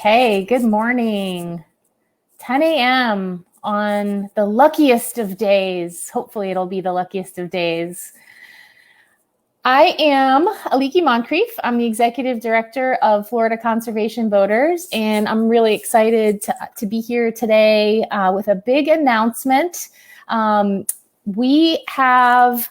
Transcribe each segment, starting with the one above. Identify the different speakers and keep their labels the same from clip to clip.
Speaker 1: Okay, good morning. 10 a.m. on the luckiest of days. Hopefully it'll be the luckiest of days. I am Aliki Moncrief. I'm the Executive Director of Florida Conservation Voters, and I'm really excited to be here today with a big announcement. We have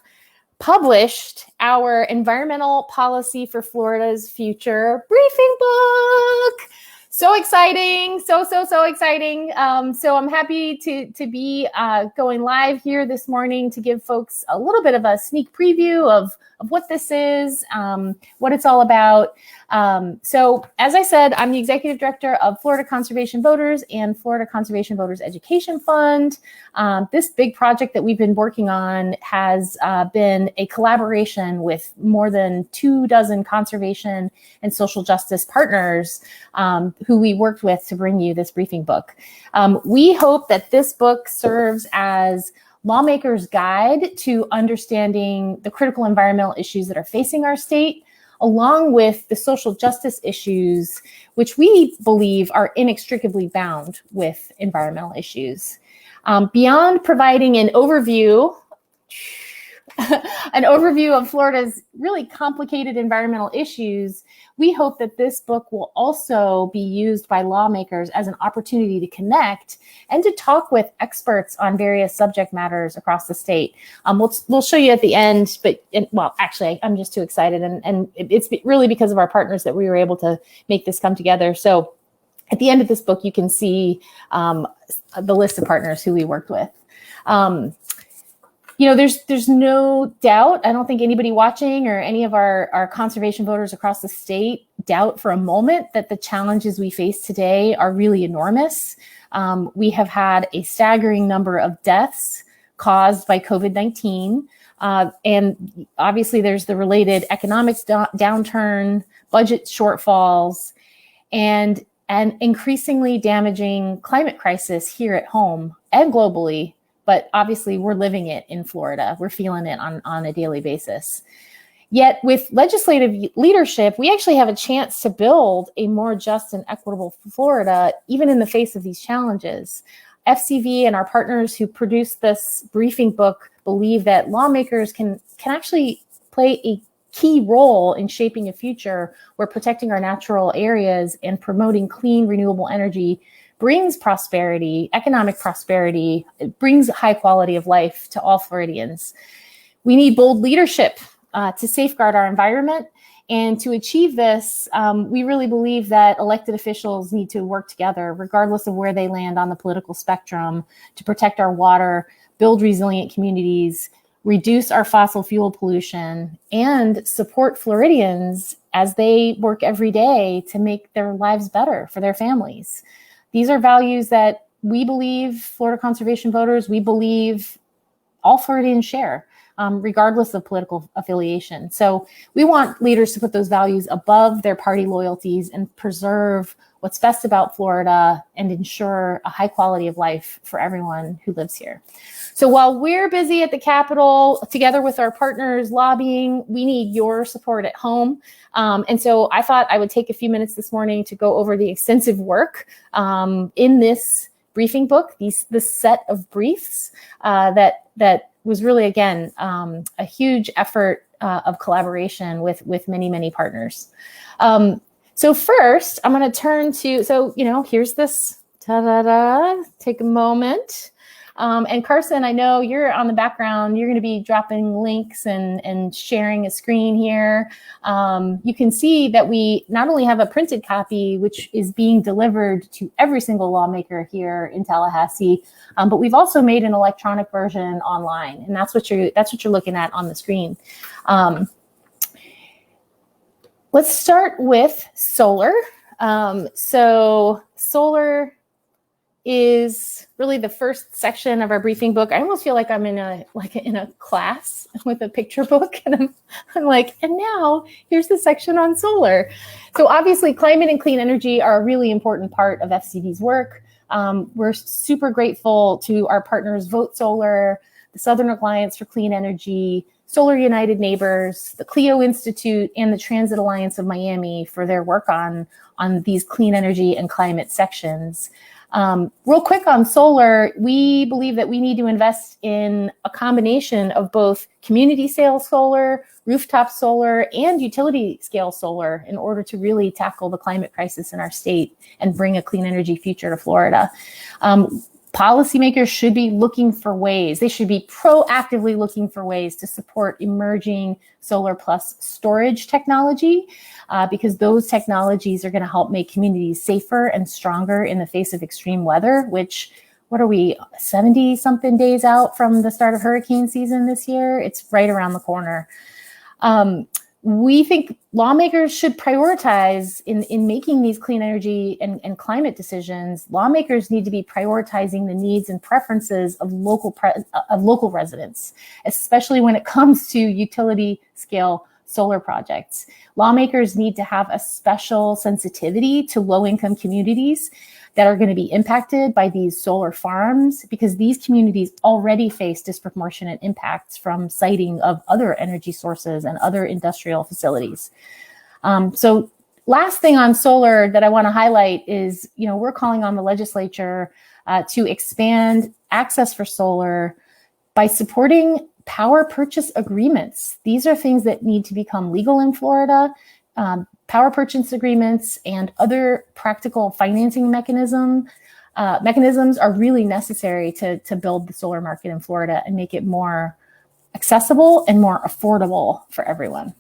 Speaker 1: published our Environmental Policy for Florida's Future briefing book. So exciting, so exciting. So I'm happy to be going live here this morning to give folks a little bit of a sneak preview of what this is, what it's all about. So as I said, I'm the Executive Director of Florida Conservation Voters and Florida Conservation Voters Education Fund. This big project that we've been working on has been a collaboration with more than 24 conservation and social justice partners who we worked with to bring you this briefing book. We hope that this book serves as lawmakers' guide to understanding the critical environmental issues that are facing our state, along with the social justice issues, which we believe are inextricably bound with environmental issues. Beyond providing an overview of Florida's really complicated environmental issues, we hope that this book will also be used by lawmakers as an opportunity to connect and to talk with experts on various subject matters across the state. We'll show you at the end, well, actually, I'm just too excited, and it's really because of our partners that we were able to make this come together. So at the end of this book, you can see the list of partners who we worked with. There's no doubt, I don't think anybody watching or any of our conservation voters across the state doubt for a moment that the challenges we face today are really enormous. We have had a staggering number of deaths caused by COVID-19. And obviously there's the related economic downturn, budget shortfalls, and an increasingly damaging climate crisis here at home and globally. But obviously we're living it in Florida. We're feeling it on a daily basis. Yet with legislative leadership, we actually have a chance to build a more just and equitable Florida, even in the face of these challenges. FCV and our partners who produced this briefing book believe that lawmakers can actually play a key role in shaping a future where protecting our natural areas and promoting clean, renewable energy brings prosperity, economic prosperity. It brings high quality of life to all Floridians. We need bold leadership to safeguard our environment. And to achieve this, we really believe that elected officials need to work together, regardless of where they land on the political spectrum, to protect our water, build resilient communities, reduce our fossil fuel pollution, and support Floridians as they work every day to make their lives better for their families. These are values that we believe, Florida conservation voters, we believe all Floridians share, regardless of political affiliation. So we want leaders to put those values above their party loyalties and preserve what's best about Florida and ensure a high quality of life for everyone who lives here. So while we're busy at the Capitol, together with our partners lobbying, we need your support at home. And so I thought I would take a few minutes this morning to go over the extensive work in this briefing book, this set of briefs that was really, again, a huge effort of collaboration with many partners. So first, I'm going to turn to, here's this, take a moment. And Carson, I know you're on the background. You're going to be dropping links and sharing a screen here. You can see that we not only have a printed copy, which is being delivered to every single lawmaker here in Tallahassee, but we've also made an electronic version online, and that's what you're looking at on the screen. Let's start with solar. So solar is really the first section of our briefing book. I almost feel like I'm in a class with a picture book, and I'm like, and now here's the section on solar. So obviously climate and clean energy are a really important part of FCV's work. We're super grateful to our partners Vote Solar, the Southern Alliance for Clean Energy, Solar United Neighbors, the CLEO Institute, and the Transit Alliance of Miami for their work on these clean energy and climate sections. Real quick on solar, we believe that we need to invest in a combination of both community scale solar, rooftop solar, and utility scale solar in order to really tackle the climate crisis in our state and bring a clean energy future to Florida. Policymakers should be looking for ways, they should be proactively looking for ways to support emerging solar plus storage technology, because those technologies are going to help make communities safer and stronger in the face of extreme weather, which, what are we, 70 something days out from the start of hurricane season this year? It's right around the corner. We think lawmakers should prioritize in making these clean energy and climate decisions. Lawmakers need to be prioritizing the needs and preferences of local residents, especially when it comes to utility scale solar projects. Lawmakers need to have a special sensitivity to low-income communities that are going to be impacted by these solar farms, because these communities already face disproportionate impacts from siting of other energy sources and other industrial facilities. So last thing on solar that I want to highlight is, we're calling on the legislature to expand access for solar by supporting power purchase agreements. These are things that need to become legal in Florida. Power purchase agreements and other practical financing mechanisms are really necessary to build the solar market in Florida and make it more accessible and more affordable for everyone.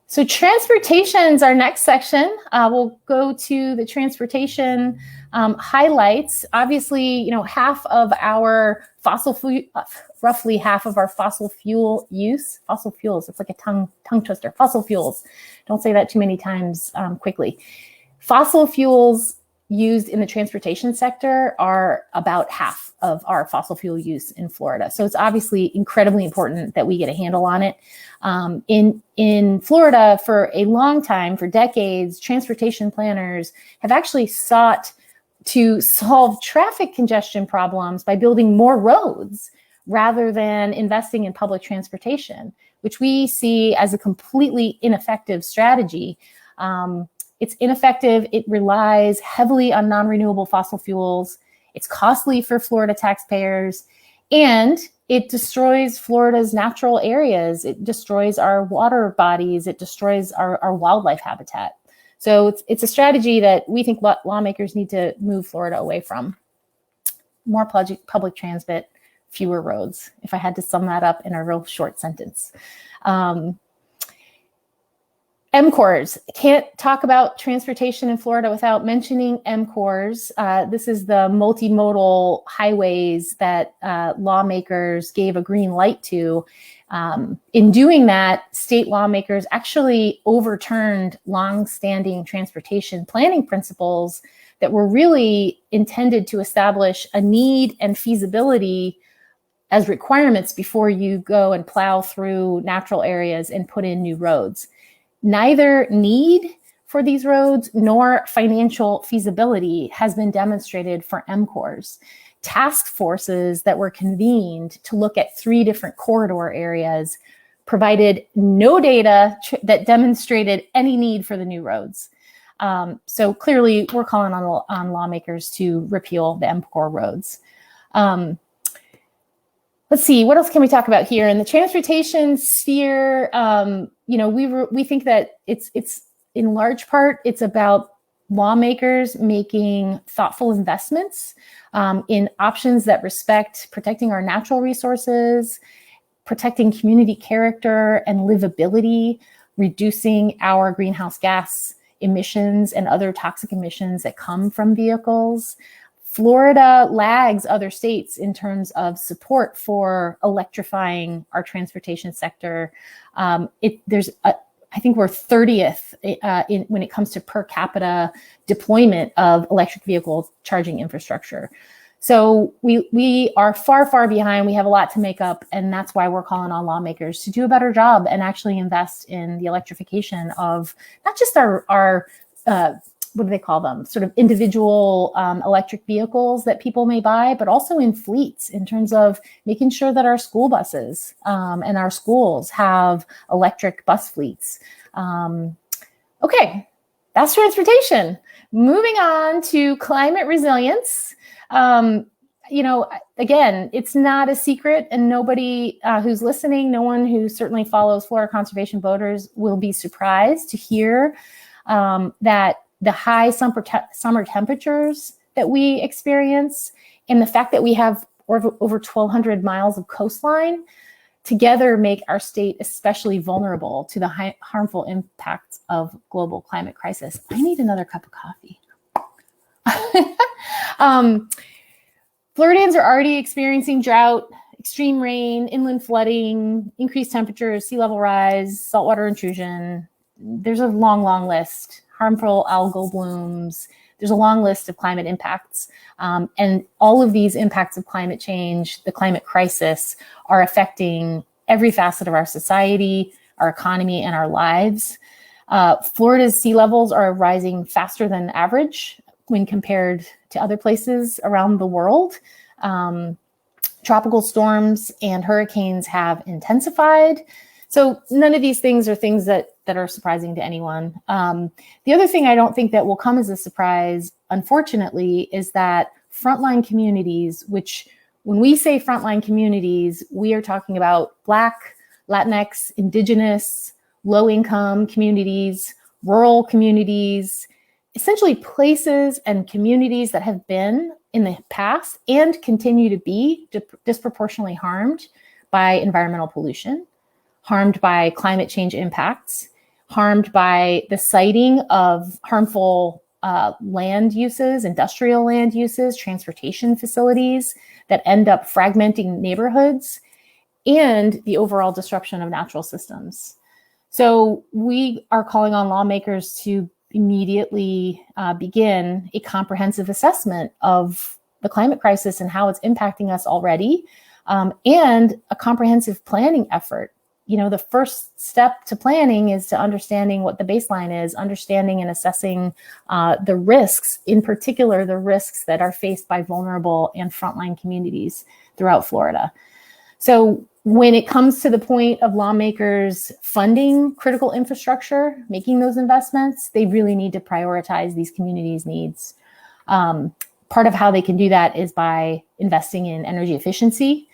Speaker 1: So transportation is our next section. We'll go to the transportation highlights. Obviously, half of our roughly half of our fossil fuels, it's like a tongue twister, fossil fuels. Don't say that too many times quickly. Fossil fuels used in the transportation sector are about half of our fossil fuel use in Florida. So it's obviously incredibly important that we get a handle on it. In Florida, for a long time, for decades, transportation planners have actually sought to solve traffic congestion problems by building more roads rather than investing in public transportation, which we see as a completely ineffective strategy. It's ineffective. It relies heavily on non-renewable fossil fuels. It's costly for Florida taxpayers, and it destroys Florida's natural areas. It destroys our water bodies. It destroys our wildlife habitat. So it's a strategy that we think lawmakers need to move Florida away from. More public transit, fewer roads, if I had to sum that up in a real short sentence. MCORs. Can't talk about transportation in Florida without mentioning MCORs. This is the multimodal highways that lawmakers gave a green light to. In doing that, state lawmakers actually overturned long-standing transportation planning principles that were really intended to establish a need and feasibility as requirements before you go and plow through natural areas and put in new roads. Neither need for these roads nor financial feasibility has been demonstrated for MCORs. Task forces that were convened to look at 3 different corridor areas provided no data that demonstrated any need for the new roads. So clearly, we're calling on lawmakers to repeal the MCOR roads. Let's see, what else can we talk about here? In the transportation sphere, we think that it's in large part, it's about lawmakers making thoughtful investments in options that respect protecting our natural resources, protecting community character and livability, reducing our greenhouse gas emissions and other toxic emissions that come from vehicles. Florida lags other states in terms of support for electrifying our transportation sector. I think we're 30th when it comes to per capita deployment of electric vehicle charging infrastructure. So we are far, far behind. We have a lot to make up, and that's why we're calling on lawmakers to do a better job and actually invest in the electrification of not just our what do they call them? Sort of individual electric vehicles that people may buy, but also in fleets in terms of making sure that our school buses and our schools have electric bus fleets. Okay, that's transportation. Moving on to climate resilience. Again, it's not a secret, and nobody who's listening, no one who certainly follows Florida conservation voters will be surprised to hear that the high summer temperatures that we experience and the fact that we have over 1,200 miles of coastline together make our state especially vulnerable to the harmful impacts of global climate crisis. I need another cup of coffee. Floridians are already experiencing drought, extreme rain, inland flooding, increased temperatures, sea level rise, saltwater intrusion. There's a long, long list. Harmful algal blooms. There's a long list of climate impacts. And all of these impacts of climate change, the climate crisis, are affecting every facet of our society, our economy, and our lives. Florida's sea levels are rising faster than average when compared to other places around the world. Tropical storms and hurricanes have intensified. So none of these things are things that are surprising to anyone. The other thing I don't think that will come as a surprise, unfortunately, is that frontline communities, which when we say frontline communities, we are talking about Black, Latinx, Indigenous, low-income communities, rural communities, essentially places and communities that have been in the past and continue to be disproportionately harmed by environmental pollution, harmed by climate change impacts, harmed by the siting of harmful land uses, industrial land uses, transportation facilities that end up fragmenting neighborhoods, and the overall disruption of natural systems. So we are calling on lawmakers to immediately begin a comprehensive assessment of the climate crisis and how it's impacting us already, and a comprehensive planning effort. The first step to planning is to understanding what the baseline is, understanding and assessing the risks, in particular, the risks that are faced by vulnerable and frontline communities throughout Florida. So when it comes to the point of lawmakers funding critical infrastructure, making those investments, they really need to prioritize these communities' needs. Part of how they can do that is by investing in energy efficiency,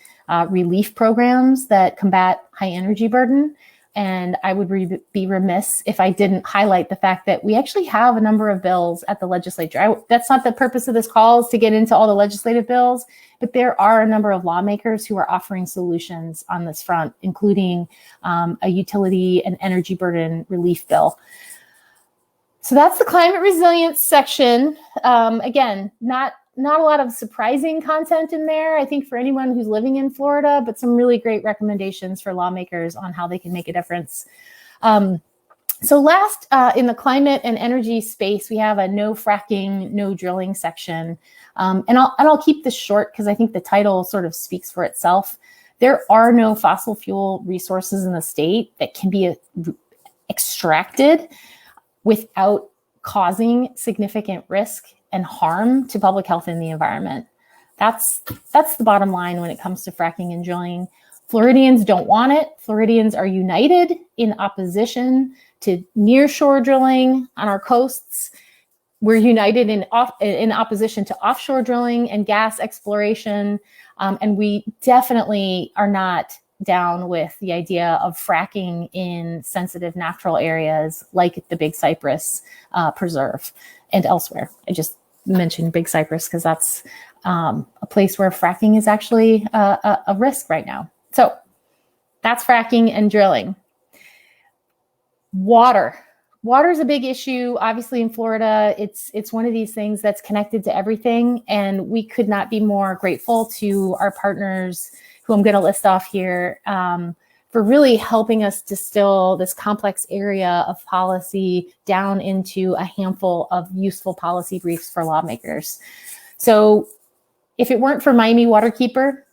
Speaker 1: relief programs that combat high energy burden. And I would be remiss if I didn't highlight the fact that we actually have a number of bills at the legislature. That's not the purpose of this call, is to get into all the legislative bills, but there are a number of lawmakers who are offering solutions on this front, including a utility and energy burden relief bill. So that's the climate resilience section. Again, not a lot of surprising content in there, I think, for anyone who's living in Florida, but some really great recommendations for lawmakers on how they can make a difference. So last, in the climate and energy space, we have a no fracking, no drilling section. And I'll keep this short because I think the title sort of speaks for itself. There are no fossil fuel resources in the state that can be extracted without causing significant risk and harm to public health and the environment. That's the bottom line when it comes to fracking and drilling. Floridians don't want it. Floridians are united in opposition to nearshore drilling on our coasts. We're united in opposition to offshore drilling and gas exploration. And we definitely are not down with the idea of fracking in sensitive natural areas like the Big Cypress Preserve and elsewhere. I just mentioned Big Cypress because that's a place where fracking is actually a risk right now. So that's fracking and drilling. Water is a big issue. Obviously in Florida, it's one of these things that's connected to everything. And we could not be more grateful to our partners, who I'm going to list off here, for really helping us distill this complex area of policy down into a handful of useful policy briefs for lawmakers. So if it weren't for Miami Waterkeeper,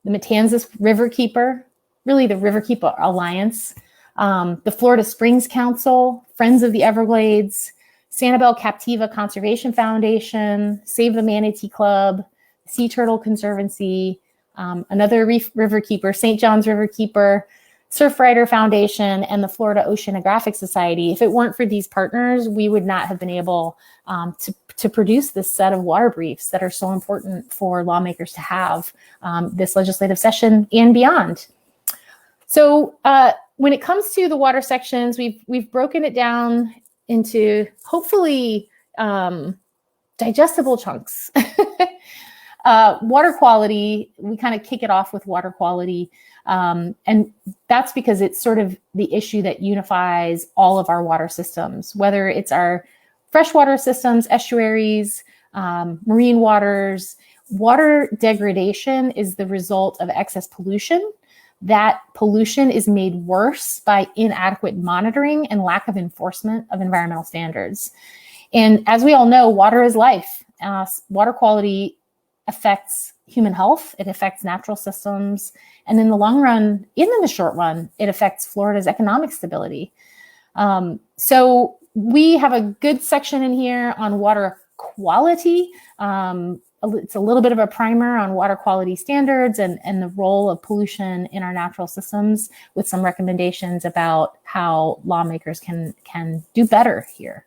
Speaker 1: the Matanzas Riverkeeper, really the Riverkeeper Alliance, the Florida Springs Council, Friends of the Everglades, Sanibel-Captiva Conservation Foundation, Save the Manatee Club, Sea Turtle Conservancy, another Riverkeeper, St. John's Riverkeeper, Surfrider Foundation, and the Florida Oceanographic Society. If it weren't for these partners, we would not have been able to produce this set of water briefs that are so important for lawmakers to have this legislative session and beyond. So when it comes to the water sections, we've broken it down into hopefully digestible chunks. Water quality, we kind of kick it off with water quality. And that's because it's sort of the issue that unifies all of our water systems, whether it's our freshwater systems, estuaries, marine waters. Water degradation is the result of excess pollution. That pollution is made worse by inadequate monitoring and lack of enforcement of environmental standards. And as we all know, water is life. Water quality affects human health, it affects natural systems, and in the long run, even in the short run, it affects Florida's economic stability. So we have a good section in here on water quality. It's a little bit of a primer on water quality standards and the role of pollution in our natural systems, with some recommendations about how lawmakers can do better here.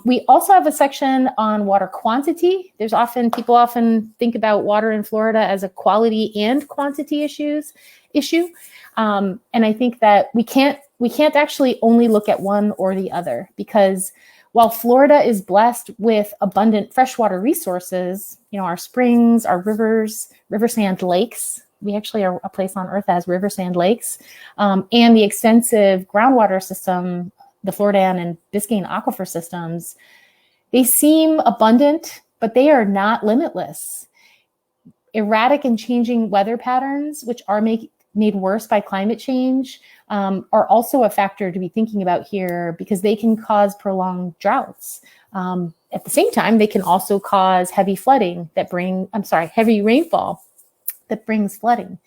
Speaker 1: We also have a section on water quantity. People often think about water in Florida as a quality and quantity issue. And I think that we can't actually only look at one or the other, because while Florida is blessed with abundant freshwater resources, our springs, our rivers, river sand lakes, we actually are a place on Earth that has river sand lakes, and the extensive groundwater system, the Floridan and Biscayne aquifer systems, they seem abundant, but they are not limitless. Erratic and changing weather patterns, which are made worse by climate change, are also a factor to be thinking about here, because they can cause prolonged droughts. At the same time, they can also cause heavy rainfall that brings flooding.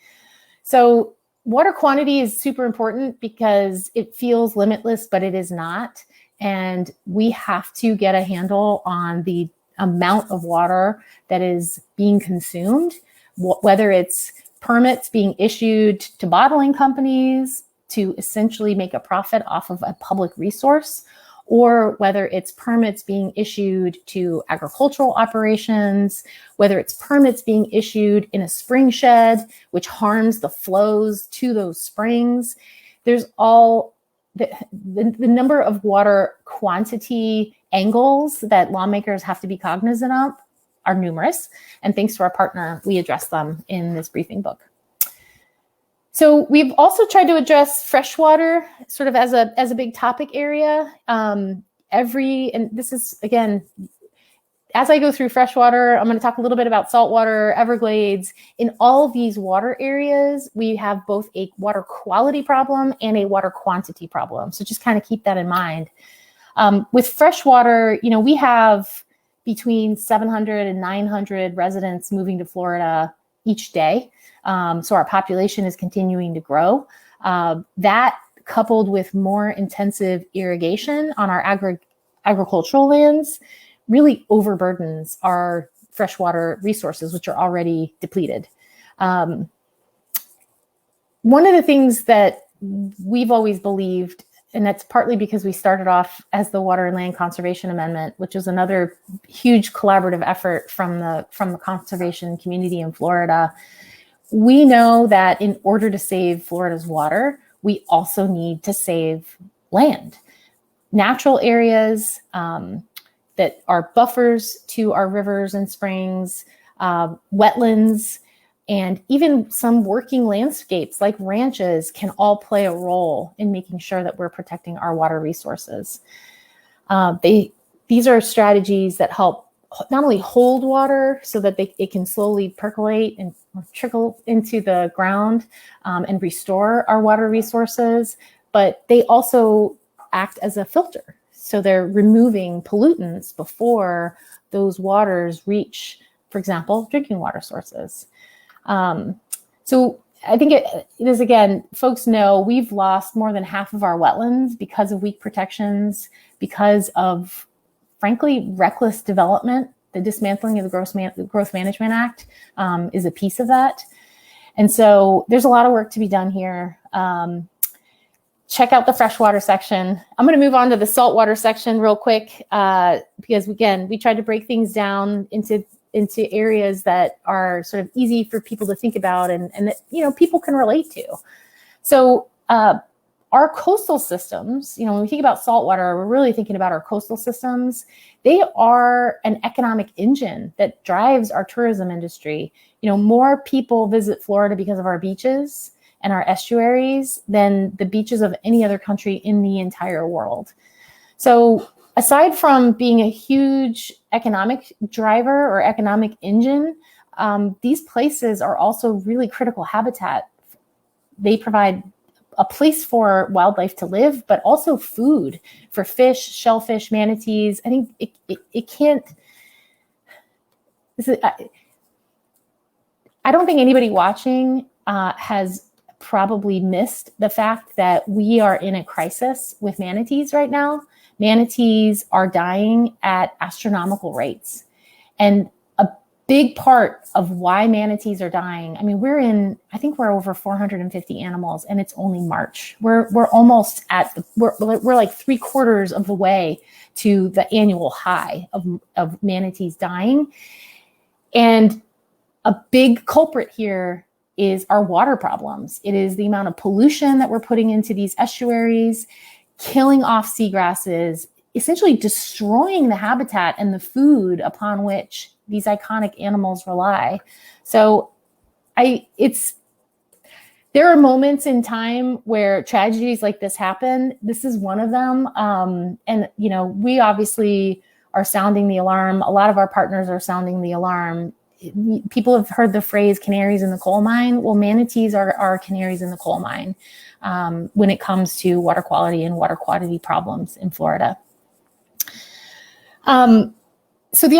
Speaker 1: So water quantity is super important because it feels limitless, but it is not. And we have to get a handle on the amount of water that is being consumed, whether it's permits being issued to bottling companies to essentially make a profit off of a public resource, or whether it's permits being issued to agricultural operations, whether it's permits being issued in a spring shed, which harms the flows to those springs. There's all the number of water quantity angles that lawmakers have to be cognizant of are numerous. And thanks to our partner, we address them in this briefing book. So we've also tried to address freshwater sort of as a big topic area. And this is, again, as I go through freshwater, I'm going to talk a little bit about saltwater, Everglades. In all of these water areas, we have both a water quality problem and a water quantity problem. So just kind of keep that in mind. With freshwater, we have between 700 and 900 residents moving to Florida each day. So our population is continuing to grow. That, coupled with more intensive irrigation on our agricultural lands, really overburdens our freshwater resources, which are already depleted. One of the things that we've always believed, and that's partly because we started off as the Water and Land Conservation Amendment, which is another huge collaborative effort from the conservation community in Florida. We know that in order to save Florida's water, we also need to save land. Natural areas that are buffers to our rivers and springs, wetlands, and even some working landscapes like ranches can all play a role in making sure that we're protecting our water resources. These are strategies that help not only hold water so that it can slowly percolate and trickle into the ground and restore our water resources, but they also act as a filter. So they're removing pollutants before those waters reach, for example, drinking water sources. So I think it is, again, folks know we've lost more than half of our wetlands because of weak protections, because of frankly, reckless development. The dismantling of the Growth Management Act is a piece of that. And so there's a lot of work to be done here. Check out the freshwater section. I'm going to move on to the saltwater section real quick because, again, we tried to break things down into areas that are sort of easy for people to think about and that, you know, people can relate to. So our coastal systems, you know, when we think about saltwater, we're really thinking about our coastal systems. They are an economic engine that drives our tourism industry. You know, more people visit Florida because of our beaches and our estuaries than the beaches of any other country in the entire world. So aside from being a huge economic driver or economic engine, these places are also really critical habitat. They provide a place for wildlife to live, but also food for fish, shellfish, manatees. I think it can't, I don't think anybody watching has probably missed the fact that we are in a crisis with manatees right now. Manatees are dying at astronomical rates. And a big part of why manatees are dying, I mean, I think we're over 450 animals and it's only March. We're almost we're like 3/4 of the way to the annual high of manatees dying. And a big culprit here is our water problems. It is the amount of pollution that we're putting into these estuaries, killing off seagrasses, essentially destroying the habitat and the food upon which these iconic animals rely. So there are moments in time where tragedies like this happen. This is one of them. And, you know, we obviously are sounding the alarm. A lot of our partners are sounding the alarm. People have heard the phrase canaries in the coal mine. Well, manatees are canaries in the coal mine when it comes to water quality and water quantity problems in Florida. So the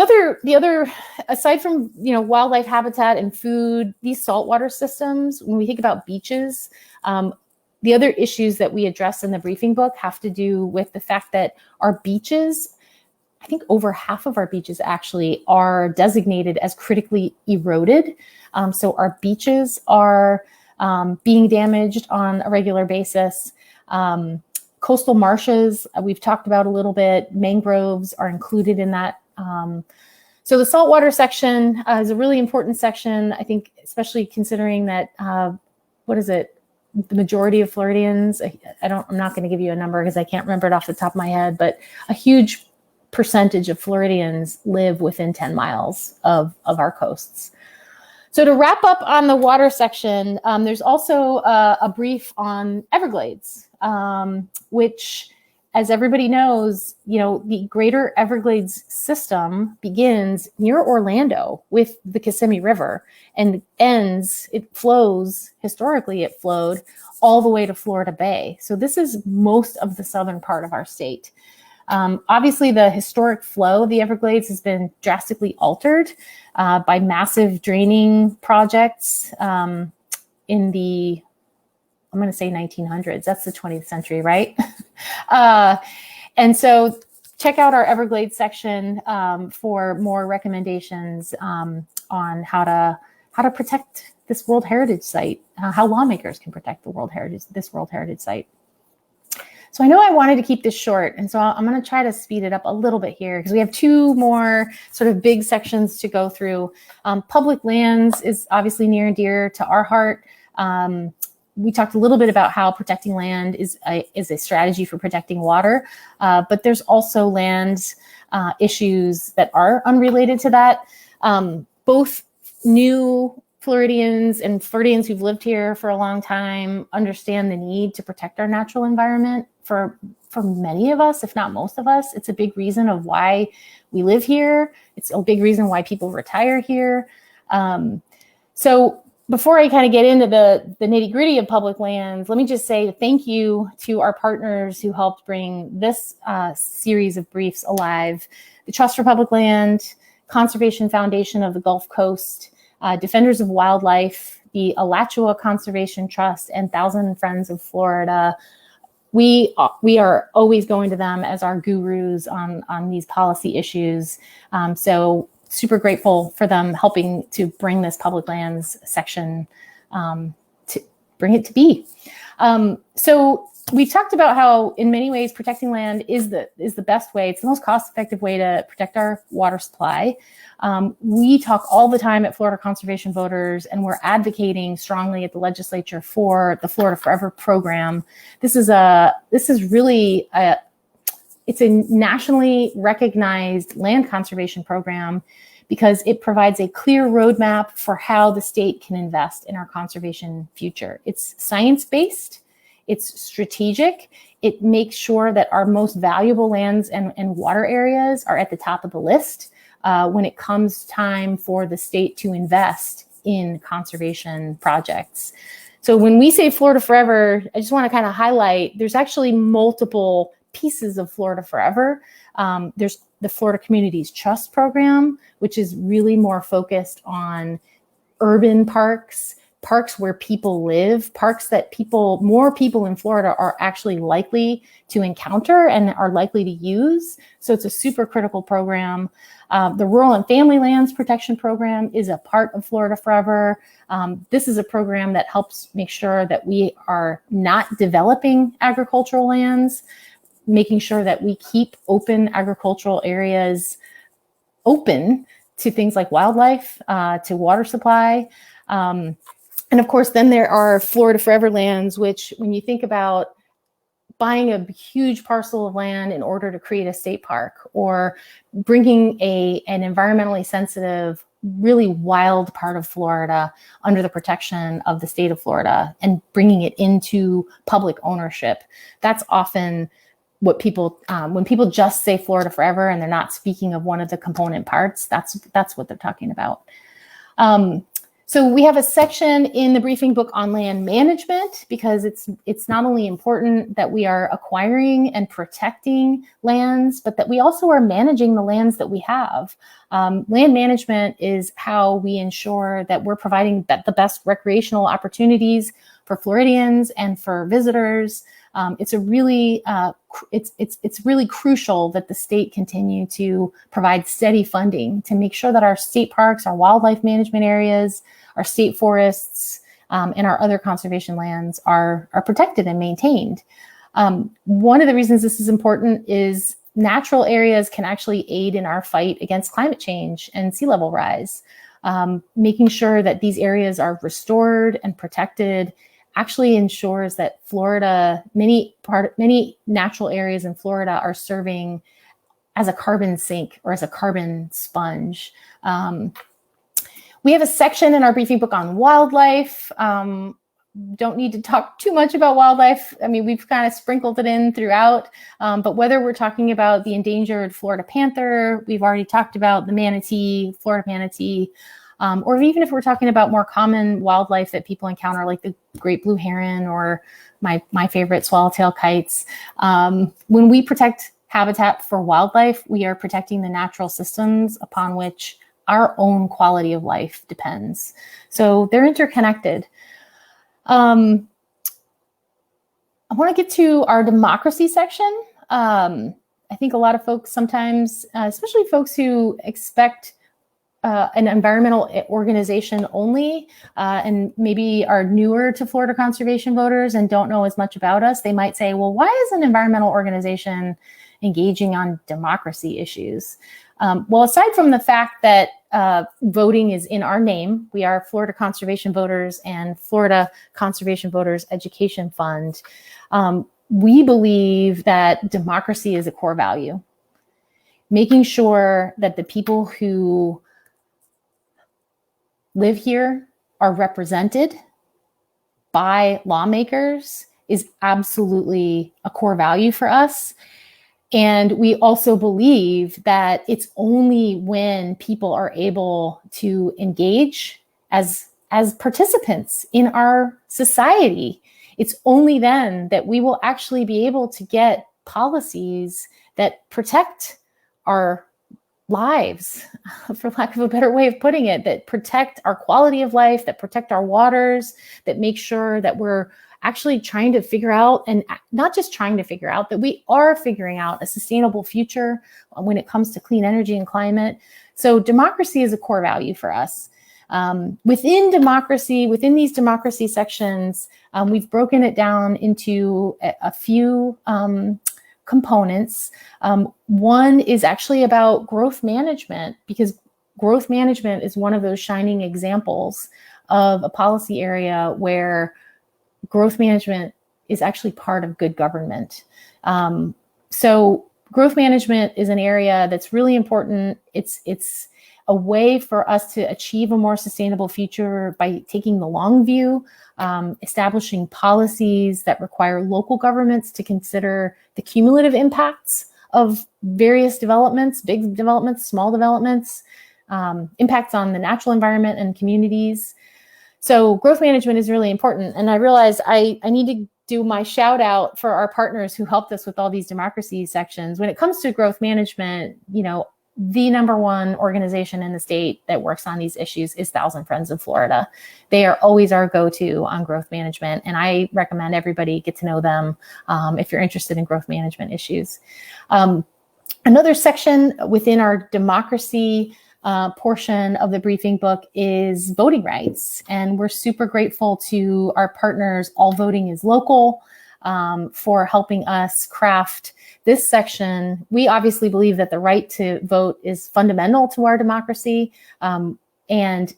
Speaker 1: other, aside from, you know, wildlife habitat and food, these saltwater systems, when we think about beaches, the other issues that we address in the briefing book have to do with the fact that our beaches, I think over half of our beaches actually are designated as critically eroded. So our beaches are being damaged on a regular basis. Coastal marshes, we've talked about a little bit. Mangroves are included in that. So the saltwater section is a really important section, I think, especially considering that, the majority of Floridians, I'm not going to give you a number because I can't remember it off the top of my head, but a huge percentage of Floridians live within 10 miles of our coasts. So to wrap up on the water section, there's also a brief on Everglades, which, as everybody knows, you know, the greater Everglades system begins near Orlando with the Kissimmee River and historically it flowed all the way to Florida Bay. So this is most of the southern part of our state. Obviously, the historic flow of the Everglades has been drastically altered by massive draining projects in the, I'm going to say 1900s. That's the 20th century, right? And so check out our Everglades section for more recommendations on how to protect this World Heritage Site, how lawmakers can protect this World Heritage Site. So I know I wanted to keep this short, and so I'm going to try to speed it up a little bit here because we have two more sort of big sections to go through. Public lands is obviously near and dear to our heart. We talked a little bit about how protecting land is a strategy for protecting water, but there's also land issues that are unrelated to that. Both new Floridians and Floridians who've lived here for a long time understand the need to protect our natural environment. For many of us, if not most of us, it's a big reason of why we live here. It's a big reason why people retire here. So before I kind of get into the nitty gritty of public lands, let me just say thank you to our partners who helped bring this series of briefs alive. The Trust for Public Land, Conservation Foundation of the Gulf Coast, Defenders of Wildlife, the Alachua Conservation Trust, and Thousand Friends of Florida. we are always going to them as our gurus on these policy issues. So super grateful for them helping to bring this public lands section to bring it to be. So we've talked about how, in many ways, protecting land is the best way. It's the most cost-effective way to protect our water supply. We talk all the time at Florida Conservation Voters, and we're advocating strongly at the legislature for the Florida Forever program. This is really it's a nationally recognized land conservation program because it provides a clear roadmap for how the state can invest in our conservation future. It's science-based, it's strategic, it makes sure that our most valuable lands and water areas are at the top of the list when it comes time for the state to invest in conservation projects. So when we say Florida Forever, I just want to kind of highlight, there's actually multiple pieces of Florida Forever. There's the Florida Communities Trust Program, which is really more focused on urban parks, parks where people live, parks that more people in Florida are actually likely to encounter and are likely to use. So it's a super critical program. The Rural and Family Lands Protection Program is a part of Florida Forever. This is a program that helps make sure that we are not developing agricultural lands, making sure that we keep open agricultural areas open to things like wildlife, to water supply. And of course, then there are Florida Forever lands, which when you think about buying a huge parcel of land in order to create a state park, or bringing an environmentally sensitive, really wild part of Florida under the protection of the state of Florida and bringing it into public ownership, that's often what people, when people just say Florida Forever and they're not speaking of one of the component parts, that's what they're talking about. So we have a section in the briefing book on land management because it's not only important that we are acquiring and protecting lands, but that we also are managing the lands that we have. Land management is how we ensure that we're providing the best recreational opportunities for Floridians and for visitors. It's really crucial that the state continue to provide steady funding to make sure that our state parks, our wildlife management areas, our state forests, and our other conservation lands are protected and maintained. One of the reasons this is important is natural areas can actually aid in our fight against climate change and sea level rise. Making sure that these areas are restored and protected actually ensures that Florida, many natural areas in Florida are serving as a carbon sink or as a carbon sponge. We have a section in our briefing book on wildlife. Don't need to talk too much about wildlife. I mean, we've kind of sprinkled it in throughout, but whether we're talking about the endangered Florida panther, we've already talked about the manatee, Florida manatee, or even if we're talking about more common wildlife that people encounter, like the great blue heron or my favorite swallowtail kites. When we protect habitat for wildlife, we are protecting the natural systems upon which our own quality of life depends. So they're interconnected. I want to get to our democracy section. I think a lot of folks sometimes, especially folks who expect an environmental organization only, and maybe are newer to Florida Conservation Voters and don't know as much about us, they might say, well, why is an environmental organization engaging on democracy issues? Well, aside from the fact that voting is in our name, we are Florida Conservation Voters and Florida Conservation Voters Education Fund, we believe that democracy is a core value. Making sure that the people who live here are represented by lawmakers is absolutely a core value for us. And we also believe that it's only when people are able to engage as participants in our society, it's only then that we will actually be able to get policies that protect our lives, for lack of a better way of putting it, that protect our quality of life, that protect our waters, that make sure that we're actually trying to figure out, and not just trying to figure out, that we are figuring out a sustainable future when it comes to clean energy and climate. So democracy is a core value for us. Within democracy, within these democracy sections, we've broken it down into a few components. One is actually about growth management, because growth management is one of those shining examples of a policy area where growth management is actually part of good government. So growth management is an area that's really important. It's a way for us to achieve a more sustainable future by taking the long view, establishing policies that require local governments to consider the cumulative impacts of various developments, big developments, small developments, impacts on the natural environment and communities. So growth management is really important. And I realized I need to do my shout out for our partners who helped us with all these democracy sections. When it comes to growth management, the number one organization in the state that works on these issues is Thousand Friends of Florida. They are always our go-to on growth management, and I recommend everybody get to know them if you're interested in growth management issues. Another section within our democracy portion of the briefing book is voting rights, and we're super grateful to our partners, All Voting is Local, for helping us craft this section. We obviously believe that the right to vote is fundamental to our democracy, and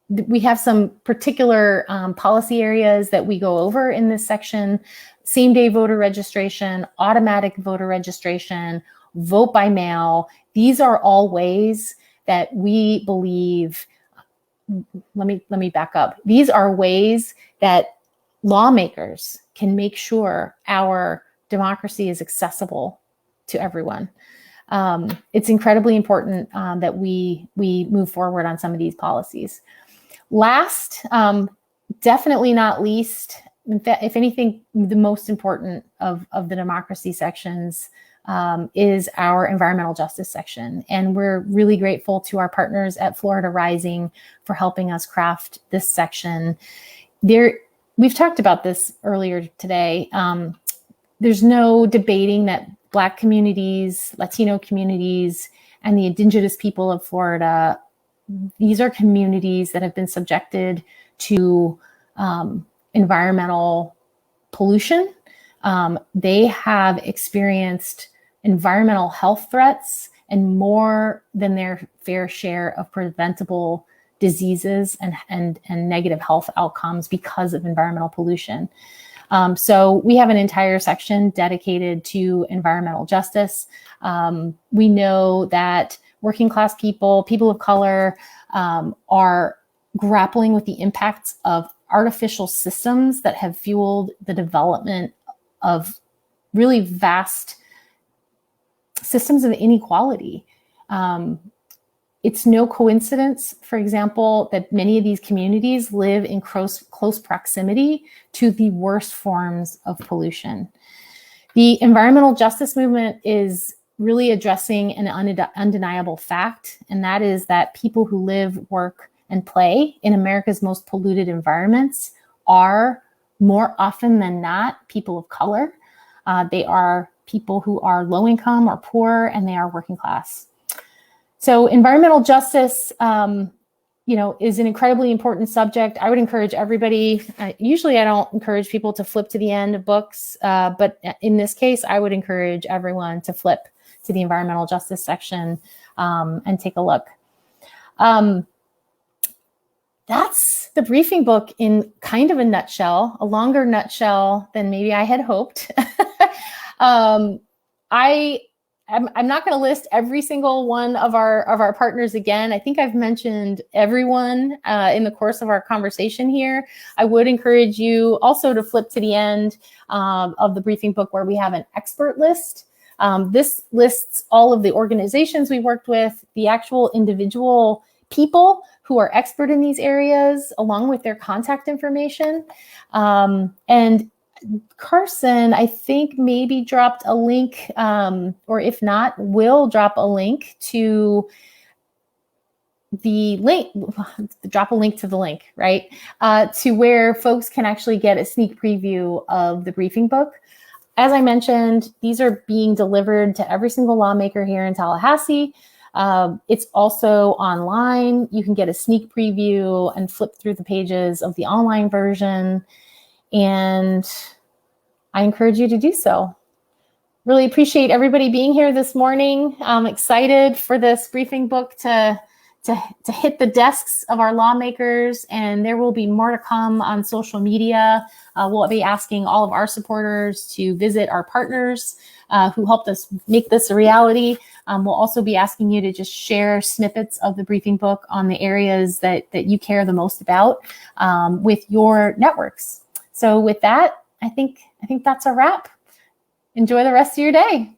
Speaker 1: we have some particular policy areas that we go over in this section: same-day voter registration, automatic voter registration, vote by mail. These are all ways that we believe, let me back up. These are ways that lawmakers can make sure our democracy is accessible to everyone. It's incredibly important that we move forward on some of these policies. Last, definitely not least, if anything, the most important of the democracy sections is our environmental justice section. And we're really grateful to our partners at Florida Rising for helping us craft this section. We've talked about this earlier today. There's no debating that Black communities, Latino communities, and the indigenous people of Florida, these are communities that have been subjected to environmental pollution. They have experienced environmental health threats and more than their fair share of preventable diseases and negative health outcomes because of environmental pollution. So we have an entire section dedicated to environmental justice. We know that working class people, people of color, are grappling with the impacts of artificial systems that have fueled the development of really vast systems of inequality. It's no coincidence, for example, that many of these communities live in close proximity to the worst forms of pollution. The environmental justice movement is really addressing an undeniable fact, and that is that people who live, work, and play in America's most polluted environments are more often than not people of color. They are people who are low income or poor, and they are working class. So environmental justice, is an incredibly important subject. I would encourage everybody, usually I don't encourage people to flip to the end of books, but in this case, I would encourage everyone to flip to the environmental justice section and take a look. That's the briefing book in kind of a nutshell, a longer nutshell than maybe I had hoped. I'm not going to list every single one of our partners again. I think I've mentioned everyone in the course of our conversation here. I would encourage you also to flip to the end of the briefing book where we have an expert list. This lists all of the organizations we worked with, the actual individual people who are expert in these areas, along with their contact information. And Carson, I think, maybe dropped a link, or if not, will drop a link to the link, drop a link to the link, right? To where folks can actually get a sneak preview of the briefing book. As I mentioned, these are being delivered to every single lawmaker here in Tallahassee. It's also online. You can get a sneak preview and flip through the pages of the online version. And I encourage you to do so. Really appreciate everybody being here this morning. I'm excited for this briefing book to hit the desks of our lawmakers, and there will be more to come on social media. We'll be asking all of our supporters to visit our partners who helped us make this a reality. We'll also be asking you to just share snippets of the briefing book on the areas that you care the most about with your networks. So with that, I think that's a wrap. Enjoy the rest of your day.